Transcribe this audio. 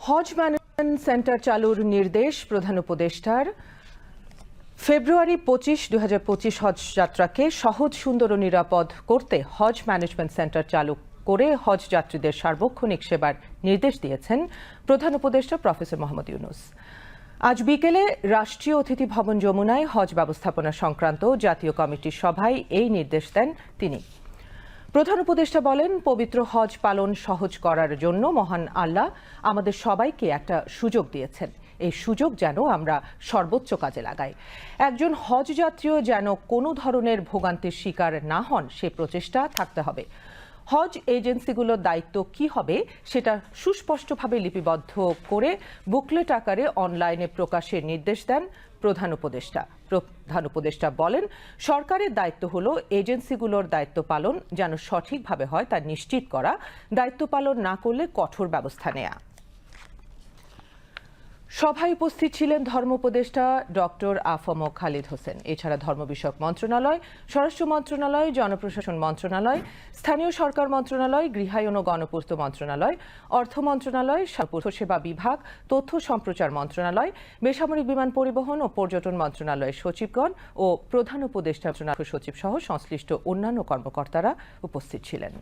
হজ management centre চালুর নির্দেশ প্রধান উপদেষ্টার। ফেব্রুয়ারি 25, 2025 হজ যাত্রাকে সহজ, সুন্দর ও নিরাপদ করতে হজ ম্যানেজমেন্ট সেন্টার চালু করে হজ যাত্রীদের সার্বক্ষণিক সেবার নির্দেশ দিয়েছেন প্রধান উপদেষ্টা প্রফেসর মোহাম্মদ ইউনূস। আজ বিকেলে রাষ্ট্রীয় অতিথি ভবন যমুনায় হজ ব্যবস্থাপনা সংক্রান্ত জাতীয় কমিটির সভায় এই নির্দেশ দেন তিনি। প্রধান উপদেষ্টা বলেন, পবিত্র হজ পালন সহজ করার জন্য মহান আল্লাহ আমাদের সবাইকে একটা সুযোগ দিয়েছেন। এই সুযোগ যেন আমরা সর্বোচ্চ কাজে লাগাই। একজন হজ যাত্রীও যেন কোনো ধরনের ভোগান্তির শিকার না হন, সে প্রচেষ্টা থাকতে হবে। হজ এজেন্সিগুলোর দায়িত্ব কি হবে সেটা সুস্পষ্টভাবে লিপিবদ্ধ করে বুকলেট আকারে অনলাইনে প্রকাশের নির্দেশ দেন প্রধান উপদেষ্টা। প্রধান উপদেষ্টা বলেন, সরকারের দায়িত্ব হলো এজেন্সিগুলোর দায়িত্ব পালন যেন সঠিকভাবে হয় তা নিশ্চিত করা, দায়িত্ব পালন না করলে কঠোর ব্যবস্থা নেওয়া। সভায় উপস্থিত ছিলেন ধর্ম উপদেষ্টা ডক্টর আফম খালিদ হোসেন। এছাড়া ধর্ম বিষয়ক মন্ত্রণালয়, স্বরাষ্ট্র মন্ত্রণালয়, জনপ্রশাসন মন্ত্রণালয়, স্থানীয় সরকার মন্ত্রণালয়, গৃহায়ন ও গণপূর্ত মন্ত্রণালয়, অর্থ মন্ত্রণালয়, সেবা বিভাগ, তথ্য সম্প্রচার মন্ত্রণালয়, বেসামরিক বিমান পরিবহন ও পর্যটন মন্ত্রণালয়ের সচিবগণ ও প্রধান উপদেষ্টা সচিব সহ সংশ্লিষ্ট অন্যান্য কর্মকর্তারা উপস্থিত ছিলেন।